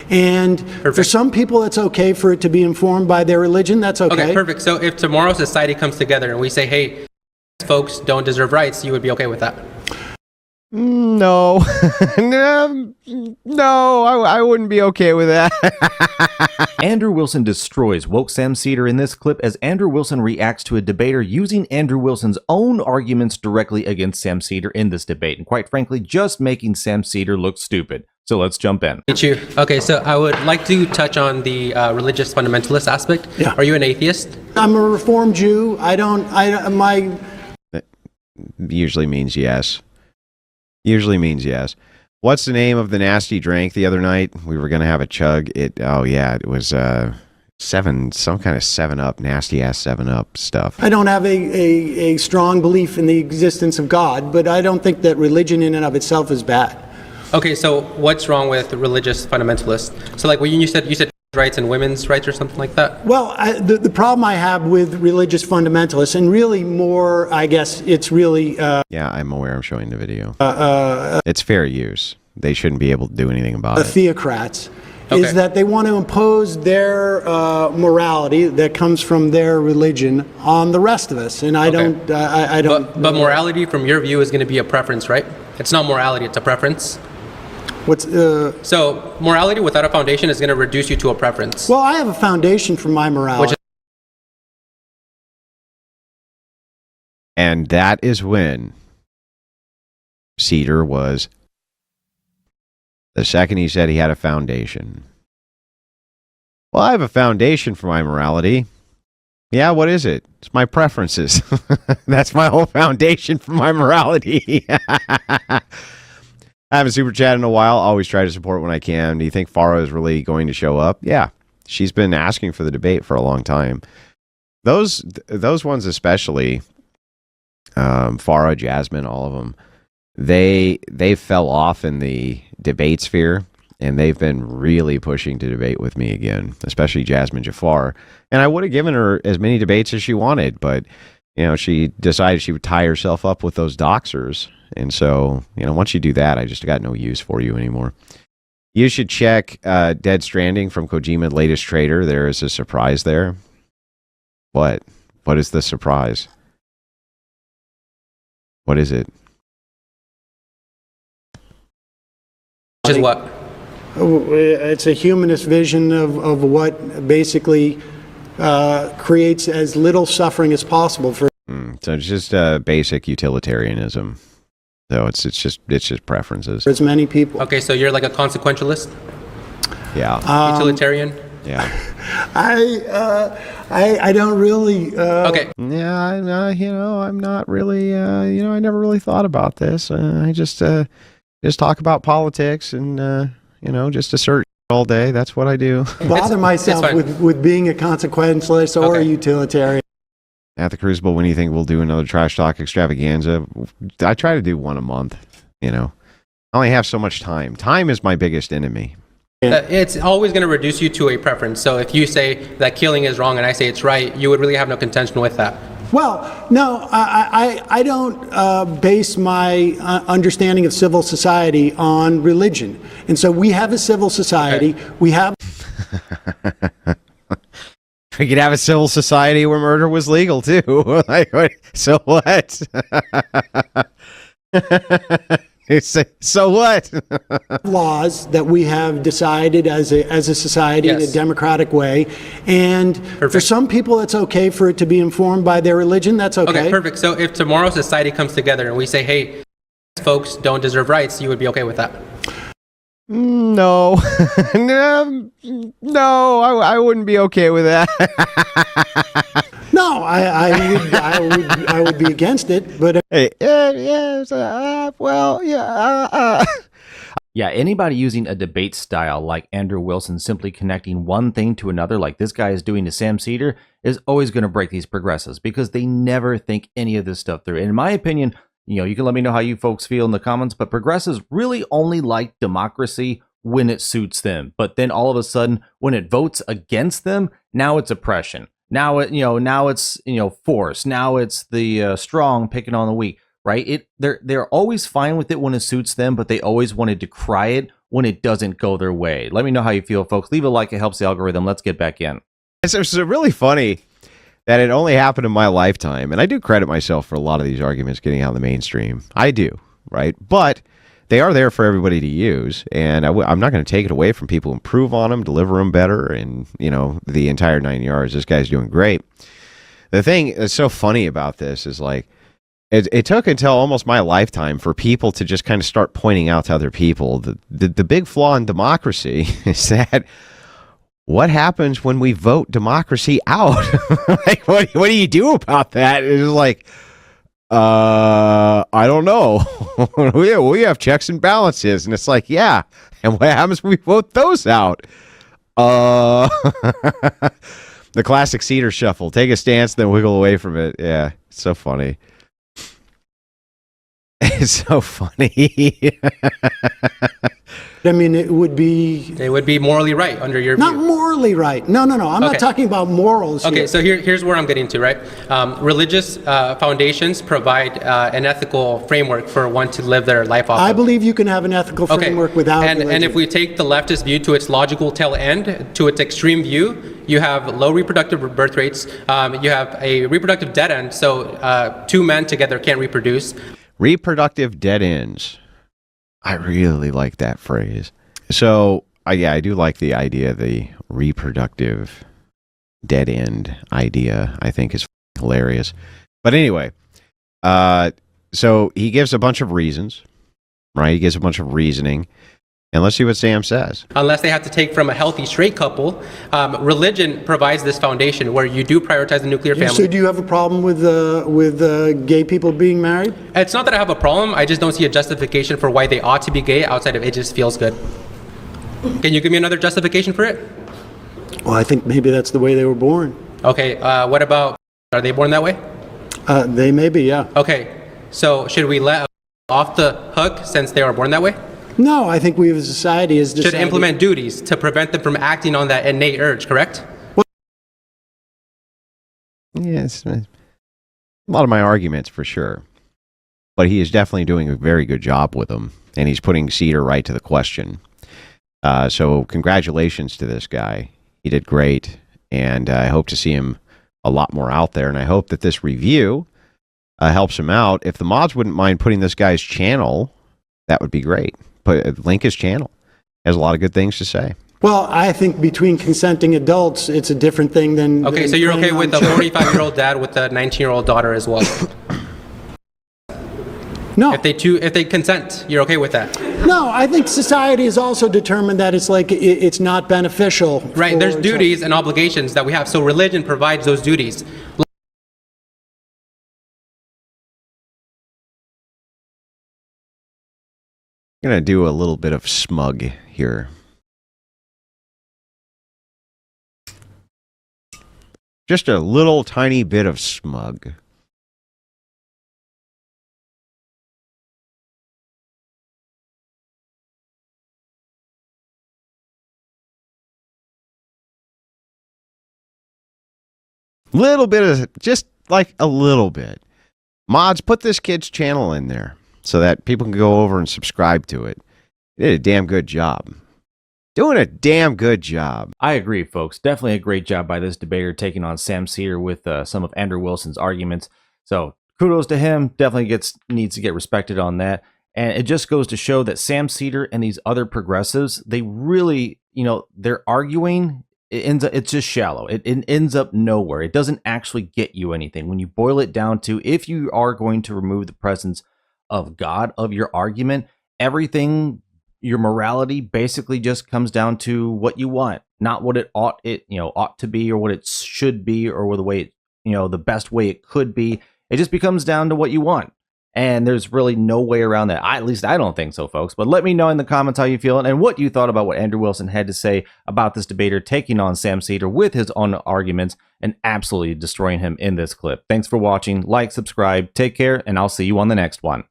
And for some people, it's okay for it to be informed by their religion. That's okay. Okay, perfect. So if tomorrow society comes together and we say, hey, folks don't deserve rights, you would be okay with that? No. No, I wouldn't be okay with that. Andrew Wilson destroys woke Sam Seder in this clip as Andrew Wilson reacts to a debater using Andrew Wilson's own arguments directly against Sam Seder in this debate, and quite frankly, just making Sam Seder look stupid. So let's jump in. Thank you. Okay, so I would like to touch on the religious fundamentalist aspect. Yeah. Are you an atheist? I'm a Reformed Jew. That usually means yes. Usually means yes. What's the name of the nasty drink the other night? We were going to have a chug. It was some kind of 7-Up, nasty ass 7-Up stuff. I don't have a strong belief in the existence of God, but I don't think that religion in and of itself is bad. Okay, so what's wrong with religious fundamentalists? So like when you said rights and women's rights or something like that? Well, the problem I have with religious fundamentalists, and really more, I guess it's really... yeah, I'm aware. I'm showing the video. It's fair use. They shouldn't be able to do anything about it. Theocrats, Okay. is that they want to impose their morality that comes from their religion on the rest of us. And I don't... But morality, from your view, is going to be a preference, right? It's not morality, it's a preference. So morality without a foundation is going to reduce you to a preference. Well, I have a foundation for my morality. And that is when Seder was, the second he said he had a foundation. Well, I have a foundation for my morality. Yeah, what is it? It's my preferences. That's my whole foundation for my morality. I haven't super chatted in a while. Always try to support when I can. Do you think Farah is really going to show up? Yeah. She's been asking for the debate for a long time. Those ones especially, Farah, Jasmine, all of them, they fell off in the debate sphere, and they've been really pushing to debate with me again, especially Jasmine Jafar. And I would have given her as many debates as she wanted, but she decided she would tie herself up with those doxers. And so, once you do that, I just got no use for you anymore. You should check Dead Stranding from Kojima, latest trailer. There is a surprise there. What? What is the surprise? What is it? Which is what? It's a humanist vision of what basically creates as little suffering as possible for... So it's just basic utilitarianism. So it's just preferences. as many people. Okay, so you're like a consequentialist? Yeah. Utilitarian? Yeah. I don't really... Okay. Yeah, I'm not really, I never really thought about this. I just talk about politics and, just assert all day. That's what I do. bother myself with being a consequentialist or a utilitarian. At the Crucible, when you think we'll do another trash talk extravaganza, I try to do one a month, I only have so much time. Time is my biggest enemy. It's always going to reduce you to a preference. So if you say that killing is wrong and I say it's right, you would really have no contention with that. Well, no, I don't base my understanding of civil society on religion. And so we have a civil society. Okay. We have... We could have a civil society where murder was legal, too. So what? So what? Laws that we have decided as a society in a democratic way. And for some people, it's okay for it to be informed by their religion. That's okay. Okay, perfect. So if tomorrow society comes together and we say, hey, folks don't deserve rights, you would be okay with that? No. No, I wouldn't be okay with that. No, I would be against it, but Yeah, anybody using a debate style like Andrew Wilson simply connecting one thing to another like this guy is doing to Sam Seder is always going to break these progressives because they never think any of this stuff through. And in my opinion, you can let me know how you folks feel in the comments, but progressives really only like democracy when it suits them. But then all of a sudden, when it votes against them, now it's oppression. Now it's force. Now it's the strong picking on the weak, right? They're always fine with it when it suits them, but they always want to decry it when it doesn't go their way. Let me know how you feel, folks. Leave a like. It helps the algorithm. Let's get back in. It's really funny that it only happened in my lifetime. And I do credit myself for a lot of these arguments getting out in the mainstream. I do, right? But they are there for everybody to use. And I'm not going to take it away from people, improve on them, deliver them better. And, the entire 9 yards. This guy's doing great. The thing that's so funny about this is like, it took until almost my lifetime for people to just kind of start pointing out to other people the big flaw in democracy is that what happens when we vote democracy out? Like, what do you do about that? It's like, I don't know. we have checks and balances, and it's like, yeah. And what happens when we vote those out? The classic Seder shuffle. Take a stance, then wiggle away from it. Yeah, it's so funny. It's so funny. I mean, it would be morally right under your not view. Morally right. No. I'm not talking about morals. Okay, here. so here's where I'm getting to, right? Religious foundations provide an ethical framework for one to live their life off I of. believe you can have an ethical framework without religion. And if we take the leftist view to its logical tail end, to its extreme view, you have low reproductive birth rates. You have a reproductive dead end, so two men together can't reproduce. Reproductive dead ends. I really like that phrase. So, I do like the idea, the reproductive dead end idea. I think is hilarious. But anyway, so he gives a bunch of reasons, right? He gives a bunch of reasoning. And let's see what Sam says. Unless they have to take from a healthy straight couple, religion provides this foundation where you do prioritize the nuclear family. So do you have a problem with gay people being married? It's not that I have a problem. I just don't see a justification for why they ought to be gay outside of it just feels good. Can you give me another justification for it? Well, I think maybe that's the way they were born. Okay, what about, are they born that way? They may be, yeah. Okay, so should we let off the hook since they were born that way? No, I think we as a society has decided... Should implement duties to prevent them from acting on that innate urge, correct? Yes, a lot of my arguments for sure. But he is definitely doing a very good job with them. And he's putting Seder right to the question. So congratulations to this guy. He did great. And I hope to see him a lot more out there. And I hope that this review helps him out. If the mods wouldn't mind putting this guy's channel, that would be great. Link his channel. Has a lot of good things to say. Well, I think between consenting adults, it's a different thing than... Okay, so you're okay with a 45-year-old dad with a 19-year-old daughter as well? No. If they consent, you're okay with that? No, I think society has also determined that it's not beneficial. Right, there's duties and obligations that we have. So religion provides those duties. I'm going to do a little bit of smug here. Just a little tiny bit of smug. Little bit of, just like a little bit. Mods, put this kid's channel in there so that people can go over and subscribe to it. He did a damn good job. Doing a damn good job. I agree, folks. Definitely a great job by this debater taking on Sam Seder with some of Andrew Wilson's arguments. So kudos to him. Definitely needs to get respected on that. And it just goes to show that Sam Seder and these other progressives, they really, they're arguing. It's just shallow. It ends up nowhere. It doesn't actually get you anything. When you boil it down to, if you are going to remove the presence of God of your argument, everything, your morality basically just comes down to what you want, not what it ought to be, or what it should be, or the way the best way it could be. It just becomes down to what you want. And there's really no way around that. At least I don't think so, folks. But let me know in the comments how you feel and what you thought about what Andrew Wilson had to say about this debater taking on Sam Seder with his own arguments and absolutely destroying him in this clip. Thanks for watching. Like, subscribe, take care, and I'll see you on the next one.